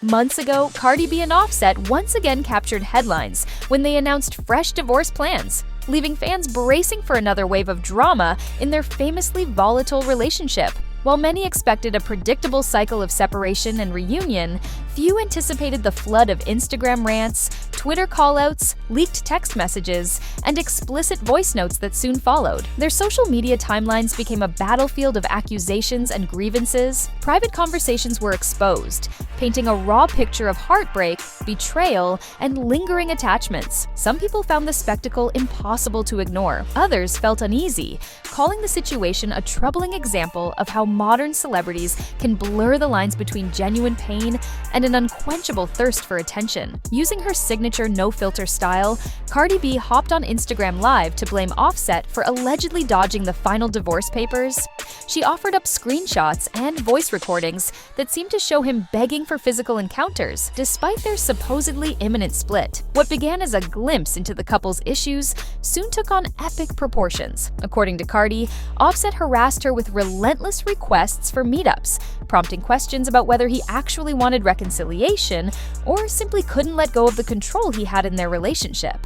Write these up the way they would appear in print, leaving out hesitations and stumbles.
Months ago, Cardi B and Offset once again captured headlines when they announced fresh divorce plans, leaving fans bracing for another wave of drama in their famously volatile relationship. While many expected a predictable cycle of separation and reunion, few anticipated the flood of Instagram rants, Twitter callouts, leaked text messages, and explicit voice notes that soon followed. Their social media timelines became a battlefield of accusations and grievances. Private conversations were exposed, painting a raw picture of heartbreak, betrayal, and lingering attachments. Some people found the spectacle impossible to ignore. Others felt uneasy, calling the situation a troubling example of how modern celebrities can blur the lines between genuine pain and an unquenchable thirst for attention. Using her signature no-filter style, Cardi B hopped on Instagram Live to blame Offset for allegedly dodging the final divorce papers. She offered up screenshots and voice recordings that seemed to show him begging for physical encounters, despite their supposedly imminent split. What began as a glimpse into the couple's issues soon took on epic proportions. According to Cardi, Offset harassed her with relentless requests for meetups, prompting questions about whether he actually wanted reconciliation or simply couldn't let go of the control he had in their relationship.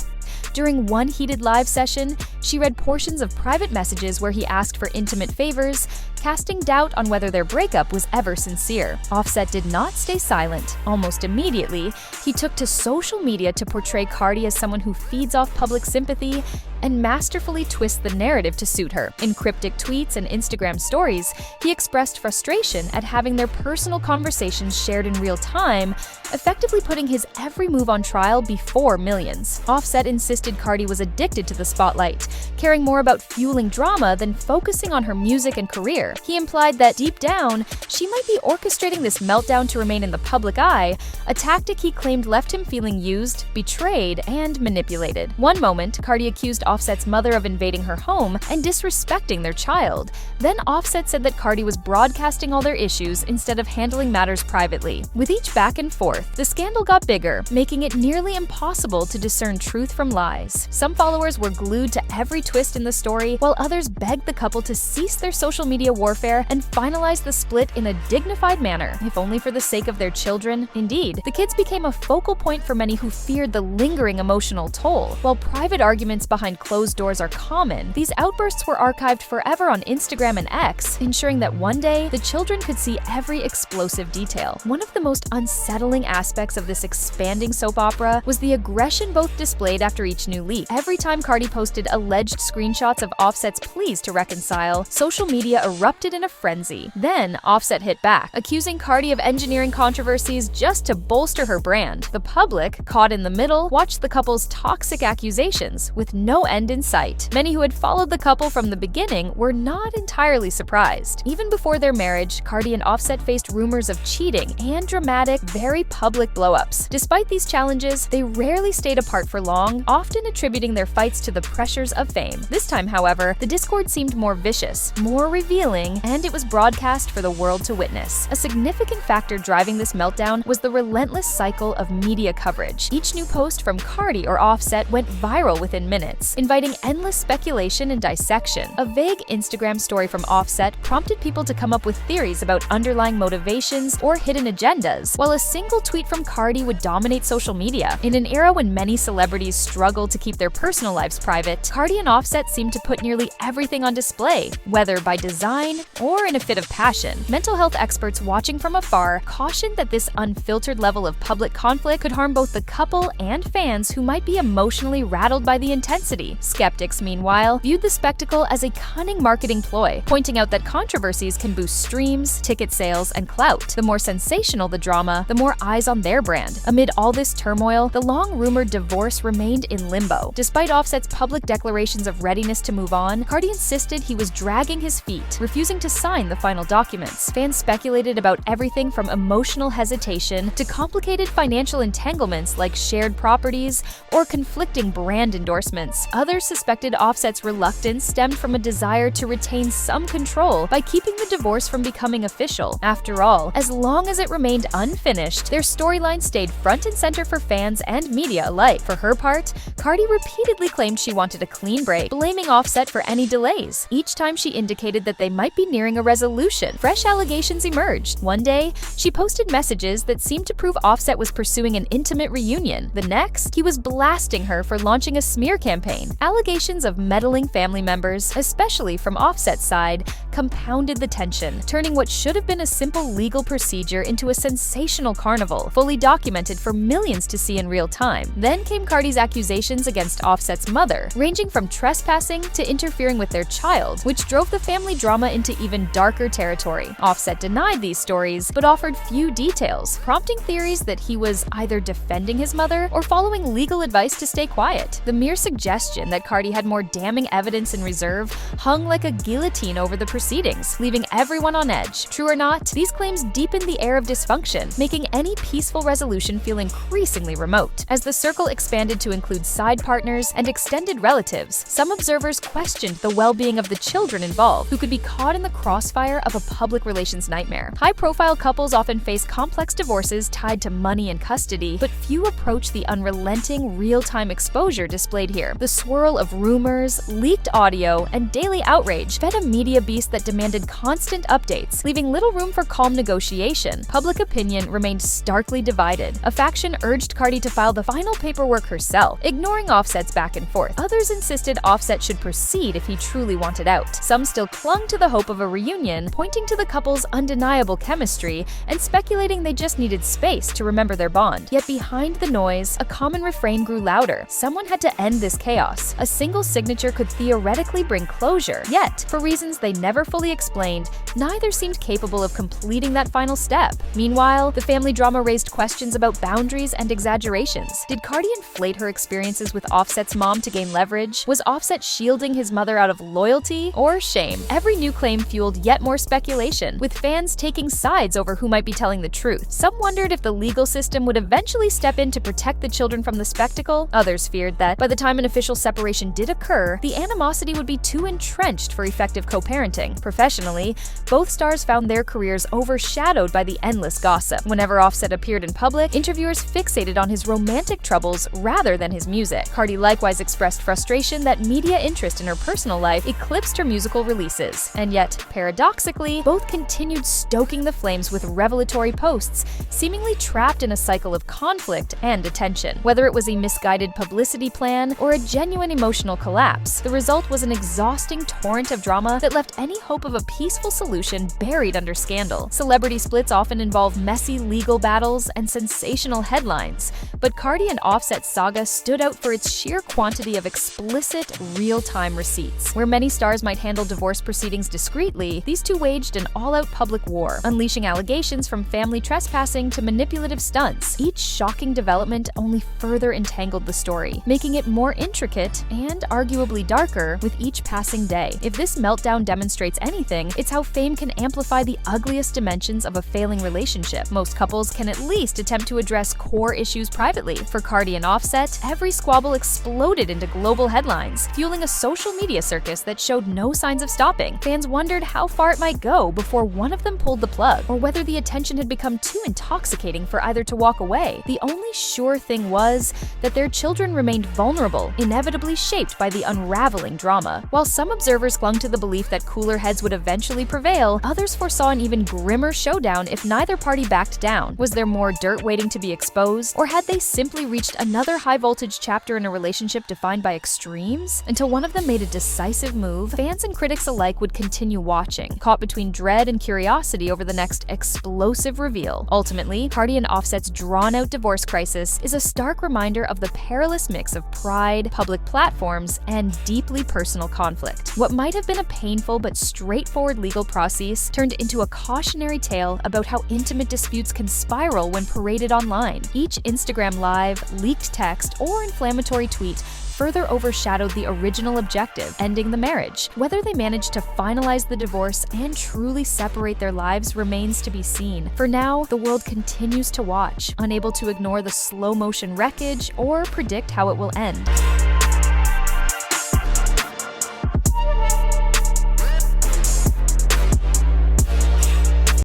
During one heated live session, she read portions of private messages where he asked for intimate favors, casting doubt on whether their breakup was ever sincere. Offset did not stay silent. Almost immediately, he took to social media to portray Cardi as someone who feeds off public sympathy and masterfully twists the narrative to suit her. In cryptic tweets and Instagram stories, he expressed frustration at having their personal conversations shared in real time, effectively putting his every move on trial before millions. Offset insisted Cardi was addicted to the spotlight, caring more about fueling drama than focusing on her music and career. He implied that deep down, she might be orchestrating this meltdown to remain in the public eye, a tactic he claimed left him feeling used, betrayed, and manipulated. One moment, Cardi accused Offset's mother of invading her home and disrespecting their child. Then Offset said that Cardi was broadcasting all their issues instead of handling matters privately. With each back and forth, the scandal got bigger, making it nearly impossible to discern truth from lies. Some followers were glued to every twist in the story, while others begged the couple to cease their social media warfare and finalize the split in a dignified manner, if only for the sake of their children. Indeed, the kids became a focal point for many who feared the lingering emotional toll. While private arguments behind closed doors are common, these outbursts were archived forever on Instagram and X, ensuring that one day the children could see every explosive detail. One of the most unsettling aspects of this expanding soap opera was the aggression both displayed after each new leak. Every time Cardi posted alleged screenshots of Offset's pleas to reconcile, social media erupted in a frenzy. Then Offset hit back, accusing Cardi of engineering controversies just to bolster her brand. The public, caught in the middle, watched the couple's toxic accusations with no end in sight. Many who had followed the couple from the beginning were not entirely surprised. Even before their marriage, Cardi and Offset faced rumors of cheating and dramatic, very public blow-ups. Despite these challenges, they rarely stayed apart for long, often attributing their fights to the pressures of fame. This time, however, the discord seemed more vicious, more revealing, and it was broadcast for the world to witness. A significant factor driving this meltdown was the relentless cycle of media coverage. Each new post from Cardi or Offset went viral within minutes, inviting endless speculation and dissection. A vague Instagram story from Offset prompted people to come up with theories about underlying motivations or hidden agendas, while a single tweet from Cardi would dominate social media. In an era when many celebrities struggle to keep their personal lives private, Cardi and Offset seemed to put nearly everything on display, whether by design or in a fit of passion. Mental health experts watching from afar cautioned that this unfiltered level of public conflict could harm both the couple and fans who might be emotionally rattled by the intensity. Skeptics, meanwhile, viewed the spectacle as a cunning marketing ploy, pointing out that controversies can boost streams, ticket sales, and clout. The more sensational the drama, the more eyes on their brand. Amid all this turmoil, the long-rumored divorce remained in limbo. Despite Offset's public declarations of readiness to move on, Cardi insisted he was dragging his feet, refusing to sign the final documents. Fans speculated about everything from emotional hesitation to complicated financial entanglements like shared properties or conflicting brand endorsements. Others suspected Offset's reluctance stemmed from a desire to retain some control by keeping the divorce from becoming official. After all, as long as it remained unfinished, their storyline stayed front and center for fans and media alike. For her part, Cardi repeatedly claimed she wanted a clean break, blaming Offset for any delays. Each time she indicated that they might be nearing a resolution. Fresh allegations emerged. One day, she posted messages that seemed to prove Offset was pursuing an intimate reunion. The next, he was blasting her for launching a smear campaign. Allegations of meddling family members, especially from Offset's side, compounded the tension, turning what should have been a simple legal procedure into a sensational carnival, fully documented for millions to see in real time. Then came Cardi's accusations against Offset's mother, ranging from trespassing to interfering with their child, which drove the family drama into even darker territory. Offset denied these stories, but offered few details, prompting theories that he was either defending his mother or following legal advice to stay quiet. The mere suggestion that Cardi had more damning evidence in reserve hung like a guillotine over the proceedings, leaving everyone on edge. True or not, these claims deepened the air of dysfunction, making any peaceful resolution feel increasingly remote. As the circle expanded to include side partners and extended relatives, some observers questioned the well-being of the children involved, who could be caught in the crossfire of a public relations nightmare. High-profile couples often face complex divorces tied to money and custody, but few approach the unrelenting, real-time exposure displayed here. The swirl of rumors, leaked audio, and daily outrage fed a media beast that demanded constant updates, leaving little room for calm negotiation. Public opinion remained starkly divided. A faction urged Cardi to file the final paperwork herself, ignoring Offset's back and forth. Others insisted Offset should proceed if he truly wanted out. Some still clung to the hope of a reunion, pointing to the couple's undeniable chemistry and speculating they just needed space to remember their bond. Yet behind the noise, a common refrain grew louder. Someone had to end this chaos. A single signature could theoretically bring closure. Yet, for reasons they never fully explained, neither seemed capable of completing that final step. Meanwhile, the family drama raised questions about boundaries and exaggerations. Did Cardi inflate her experiences with Offset's mom to gain leverage? Was Offset shielding his mother out of loyalty or shame? Every new claim fueled yet more speculation, with fans taking sides over who might be telling the truth. Some wondered if the legal system would eventually step in to protect the children from the spectacle. Others feared that, by the time an official separation did occur, the animosity would be too entrenched for effective co-parenting. Professionally, both stars found their careers overshadowed by the endless gossip. Whenever Offset appeared in public, interviewers fixated on his romantic troubles rather than his music. Cardi likewise expressed frustration that media interest in her personal life eclipsed her musical releases. And yet, paradoxically, both continued stoking the flames with revelatory posts, seemingly trapped in a cycle of conflict and attention. Whether it was a misguided publicity plan or a genuine emotional collapse, the result was an exhausting torrent of drama that left any hope of a peaceful solution buried under scandal. Celebrity splits often involve messy legal battles and sensational headlines, but Cardi and Offset's saga stood out for its sheer quantity of explicit, real-time receipts. Where many stars might handle divorce proceedings discreetly, these two waged an all-out public war, unleashing allegations from family trespassing to manipulative stunts. Each shocking development only further entangled the story, making it more intricate and arguably darker with each passing day. If this meltdown demonstrates anything, it's how fame can amplify the ugliest dimensions of a failing relationship. Most couples can at least attempt to address core issues privately. For Cardi and Offset, every squabble exploded into global headlines, fueling a social media circus that showed no signs of stopping. Fans wondered how far it might go before one of them pulled the plug, or whether the attention had become too intoxicating for either to walk away. The only sure thing was that their children remained vulnerable, inevitably shaped by the unraveling drama. While some observers clung to the belief that cooler heads would eventually prevail, others foresaw an even grimmer showdown if neither party backed down. Was there more dirt waiting to be exposed, or had they simply reached another high-voltage chapter in a relationship defined by extremes? Until one of them made a decisive move, fans and critics alike would continue watching, caught between dread and curiosity over the next explosive reveal. Ultimately, Cardi and Offset's drawn-out divorce crisis is a stark reminder of the perilous mix of pride, public platforms, and deeply personal conflict. What might have been a painful but straightforward legal process turned into a cautionary tale about how intimate disputes can spiral when paraded online. Each Instagram live, leaked text, or inflammatory tweet further overshadowed the original objective, ending the marriage. Whether they managed to finalize the divorce and truly separate their lives remains to be seen. For now, the world continues to watch, unable to ignore the slow-motion wreckage or predict how it will end.